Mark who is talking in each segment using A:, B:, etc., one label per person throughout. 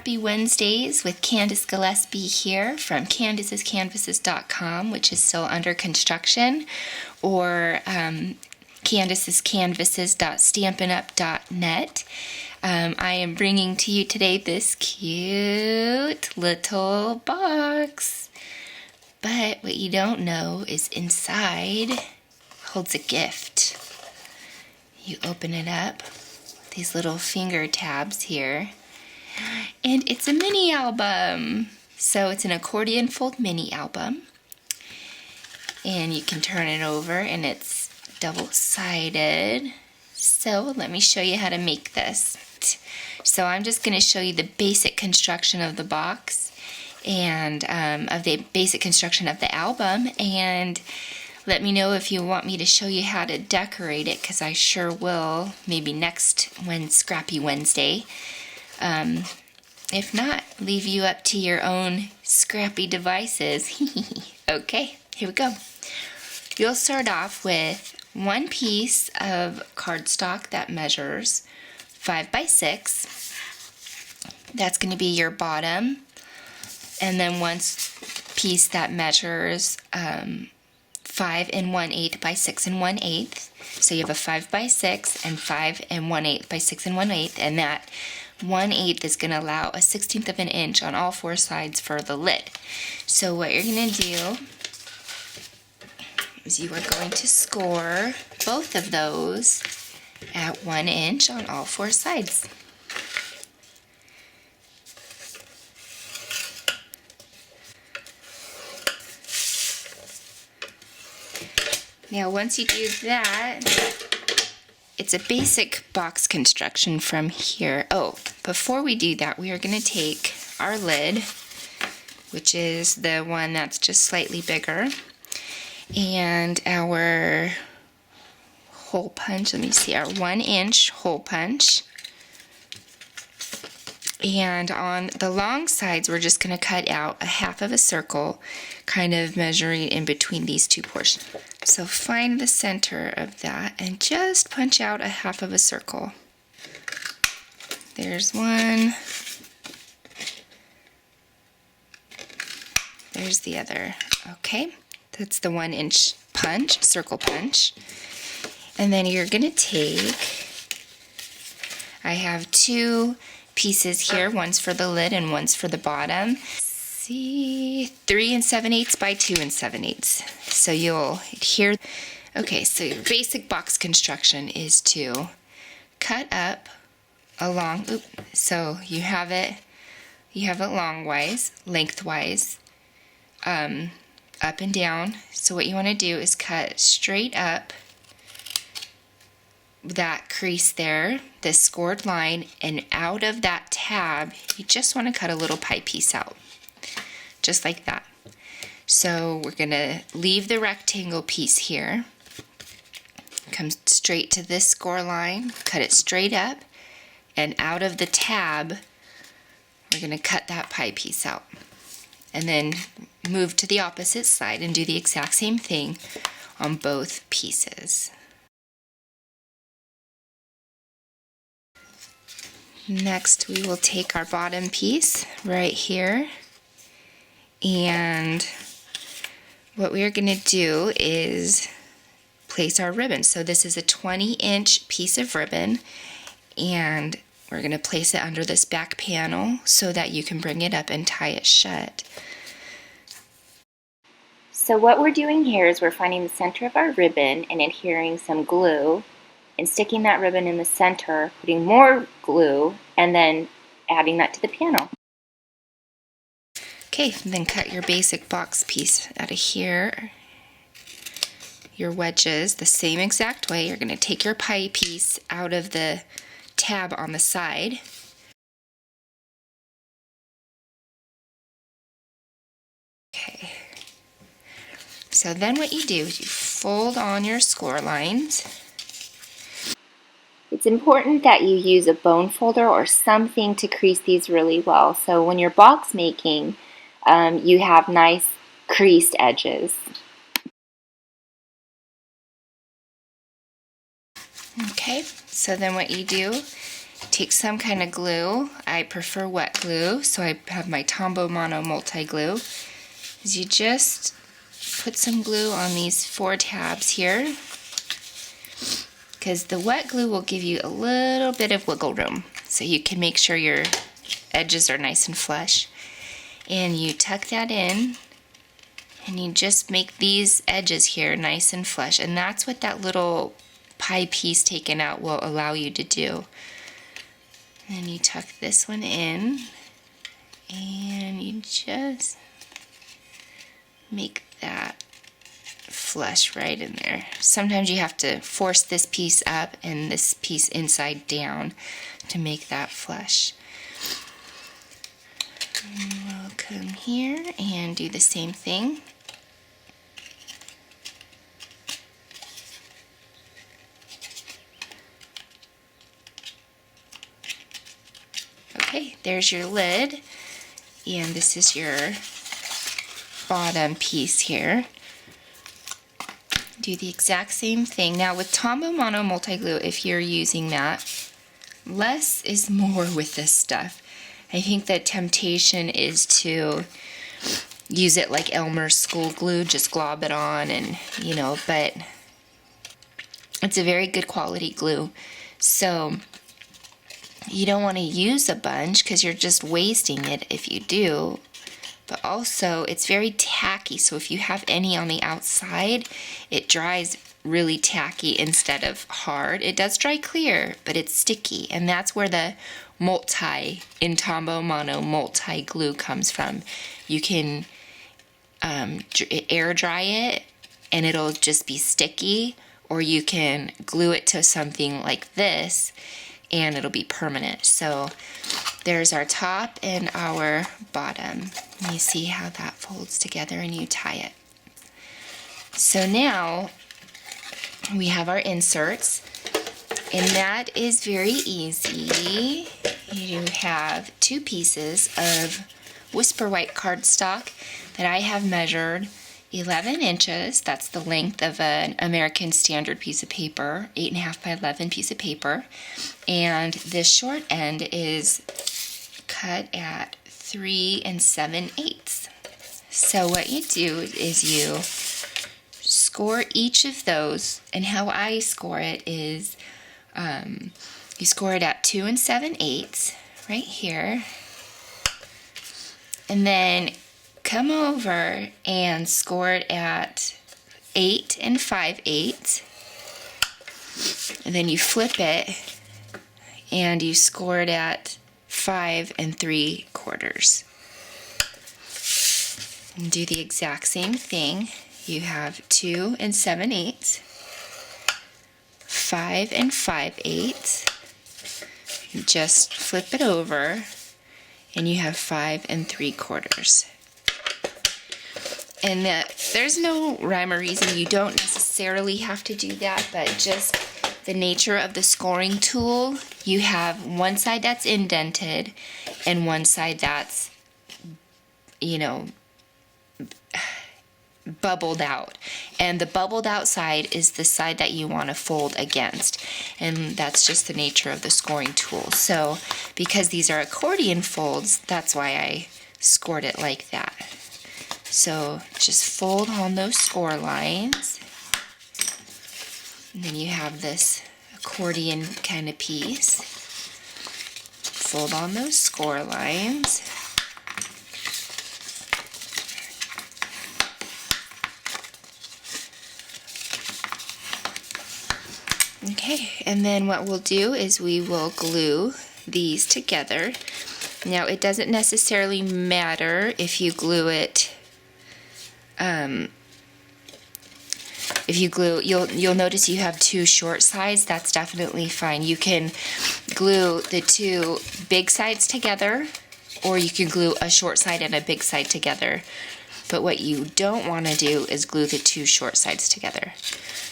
A: Scrappy Wednesdays with Candace Gillespie here from CandacesCanvases.com, which is still under construction, or CandacesCanvases.stampinup.net. I am bringing to you today this cute little box. But what you don't know is inside holds a gift. You open it up, these little finger tabs here, and it's a mini album. So it's an accordion fold mini album, and you can turn it over and it's double-sided. So let me show you how to make this. So I'm just going to show you the basic construction of the box and of the basic construction of the album, and let me know if you want me to show you how to decorate it, because I sure will, maybe next Scrappy Wednesday. If not, leave you up to your own scrappy devices. Okay, here we go. You'll start off with one piece of cardstock that measures 5 by 6. That's going to be your bottom. And then one piece that measures 5 1/8 by 6 1/8. So you have a 5 by 6 and 5 1/8 by 6 1/8, and that 1/8 is going to allow a 1/16 of an inch on all 4 sides for the lid. So what you're going to do is you are going to score both of those at 1 inch on all 4 sides. Now once you do that, it's a basic box construction from here. Oh, before we do that, we are going to take our lid, which is the one that's just slightly bigger, and our hole punch. Let me see, our 1 inch hole punch. And on the long sides, we're just going to cut out a half of a circle, kind of measuring in between these two portions. So find the center of that and just punch out a half of a circle. There's one. There's the other. Okay, that's the 1 inch punch, circle punch. And then you're going to take, I have 2 pieces here, one's for the lid and one's for the bottom. See, 3 7/8 by 2 7/8. So you'll adhere. Okay, so your basic box construction is to cut up along. So you have it lengthwise, up and down. So what you want to do is cut straight up that crease there, this scored line, and out of that tab, you just want to cut a little pie piece out, just like that. So we're going to leave the rectangle piece here, come straight to this score line, cut it straight up, and out of the tab, we're going to cut that pie piece out. And then move to the opposite side and do the exact same thing on both pieces. Next, we will take our bottom piece right here, and what we are going to do is place our ribbon. So this is a 20-inch piece of ribbon, and we're going to place it under this back panel so that you can bring it up and tie it shut. So what we're doing here is we're finding the center of our ribbon and adhering some glue and sticking that ribbon in the center, putting more glue, and then adding that to the panel. Okay, then cut your basic box piece out of here. Your wedges the same exact way. You're going to take your pie piece out of the tab on the side. Okay. So then what you do is you fold on your score lines. It's important that you use a bone folder or something to crease these really well. So when you're box making, you have nice creased edges. Okay, so then what you do take some kind of glue. I prefer wet glue, so I have my Tombow Mono multi-glue. Is you just put some glue on these 4 tabs here, because the wet glue will give you a little bit of wiggle room, so you can make sure your edges are nice and flush. And you tuck that in, and you just make these edges here nice and flush, and that's what that little pie piece taken out will allow you to do. And then you tuck this one in, and you just make that flush right in there. Sometimes you have to force this piece up and this piece inside down to make that flush. And we'll come here and do the same thing. Okay, there's your lid, and this is your bottom piece here. Do the exact same thing. Now with Tombow Mono multi-glue, if you're using that, less is more with this stuff. I think the temptation is to use it like Elmer's school glue, just glob it on and, but it's a very good quality glue. So you don't want to use a bunch because you're just wasting it if you do. But also, it's very tacky, so if you have any on the outside, it dries really tacky instead of hard. It does dry clear, but it's sticky, and that's where the in Tombow Mono multi-glue comes from. You can air dry it, and it'll just be sticky, or you can glue it to something like this, and it'll be permanent. So there's our top and our bottom. And you see how that folds together and you tie it. So now we have our inserts, and that is very easy. You have 2 pieces of Whisper White cardstock that I have measured 11 inches. That's the length of an American Standard piece of paper, 8.5 by 11 piece of paper. And this short end is cut at 3 7/8. So what you do is you score each of those, and how I score it is you score it at 2 7/8 right here, and then come over and score it at 8 5/8, and then you flip it and you score it at 5 3/4. And do the exact same thing. You have 2 7/8, 5 5/8. You just flip it over, and you have 5 3/4. And there's no rhyme or reason. You don't necessarily have to do that, but just the nature of the scoring tool, you have one side that's indented and one side that's, bubbled out. And the bubbled out side is the side that you want to fold against. And that's just the nature of the scoring tool. So because these are accordion folds, that's why I scored it like that. So just fold on those score lines. And then you have this accordion kind of piece. Fold on those score lines. Okay, and then what we'll do is we will glue these together. Now, it doesn't necessarily matter if you glue it. If you glue, you'll notice you have 2 short sides. That's definitely fine. You can glue the 2 big sides together, or you can glue a short side and a big side together. But what you don't want to do is glue the 2 short sides together.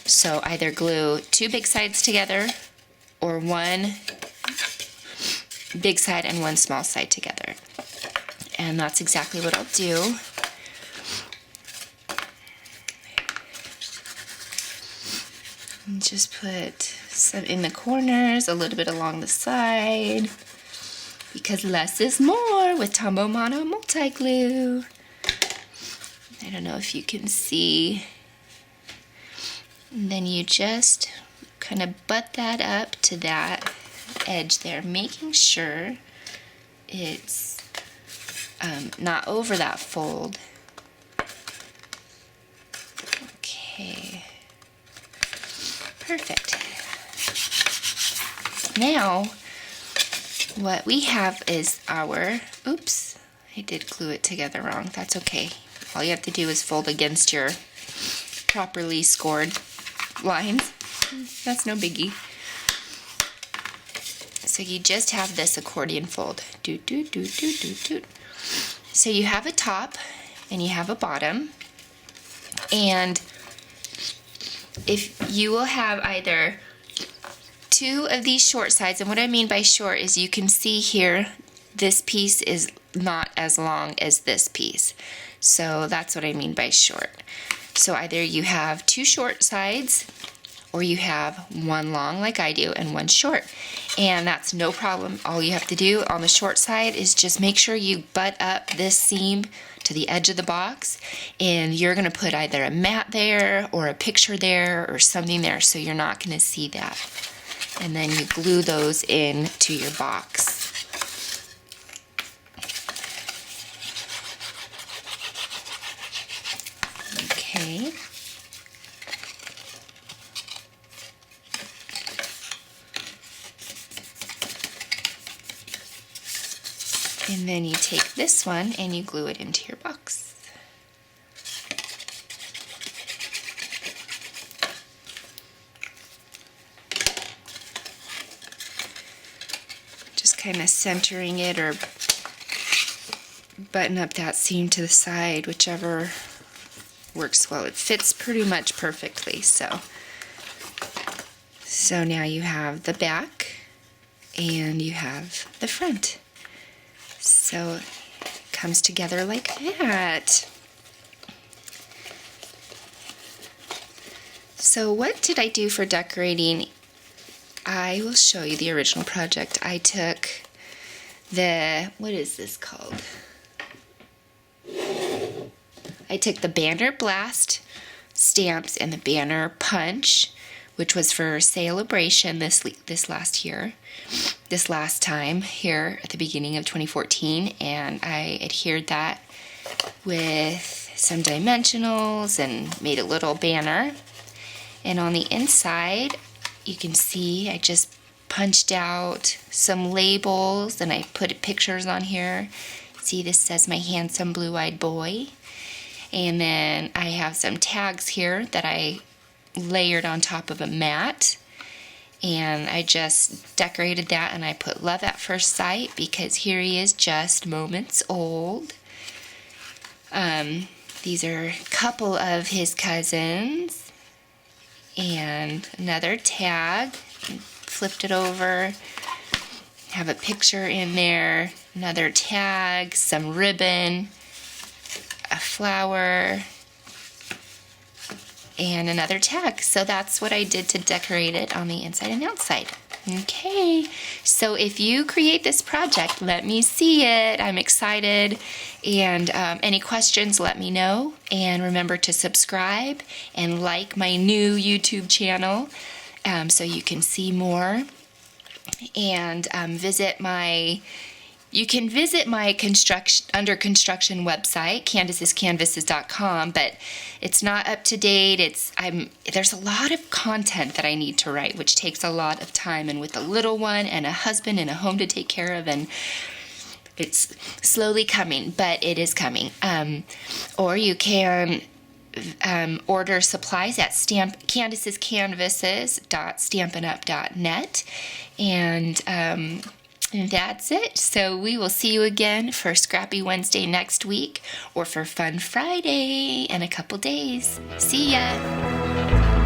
A: So either glue 2 big sides together, or 1 big side and 1 small side together. And that's exactly what I'll do. And just put some in the corners, a little bit along the side, because less is more with Tombow Mono multi-glue. I don't know if you can see. And then you just kind of butt that up to that edge there, making sure it's not over that fold. Okay, perfect. Now, what we have is our, oops, I did glue it together wrong. That's okay. All you have to do is fold against your properly scored lines. That's no biggie. So you just have this accordion fold. Doot, doot, doot, doot, doot, doot. So you have a top and you have a bottom. And if you will have either two of these short sides, and what I mean by short is you can see here, this piece is not as long as this piece. So that's what I mean by short. So either you have two short sides or you have one long like I do and one short. And that's no problem. All you have to do on the short side is just make sure you butt up this seam to the edge of the box, and you're going to put either a mat there or a picture there or something there, so you're not going to see that. And then you glue those in to your box. Okay. And then you take this one and you glue it into your box. Just kind of centering it or button up that seam to the side, whichever works well. It fits pretty much perfectly. So now you have the back and you have the front. So it comes together like that. So what did I do for decorating? I will show you the original project. I took the, what is this called? I took the Banner Blast stamps and the Banner Punch, which was for Celebration this last year. This last time here at the beginning of 2014, and I adhered that with some dimensionals and made a little banner. And on the inside, you can see I just punched out some labels and I put pictures on here. See, this says my handsome blue-eyed boy. And then I have some tags here that I layered on top of a mat. And I just decorated that and I put love at first sight because here he is just moments old. These are a couple of his cousins. And another tag. Flipped it over. Have a picture in there. Another tag. Some ribbon. A flower. And another tag. So that's what I did to decorate it on the inside and outside. Okay, so if you create this project, let me see it. I'm excited. And any questions, let me know. And remember to subscribe and like my new YouTube channel so you can see more. And you can visit my under construction website, Candace'sCanvases.com, but it's not up to date. There's a lot of content that I need to write, which takes a lot of time, and with a little one and a husband and a home to take care of, and it's slowly coming, but it is coming. Or you can order supplies at Candace'sCanvases.stampinup.net, and that's it. So we will see you again for Scrappy Wednesday next week or for Fun Friday in a couple days. See ya!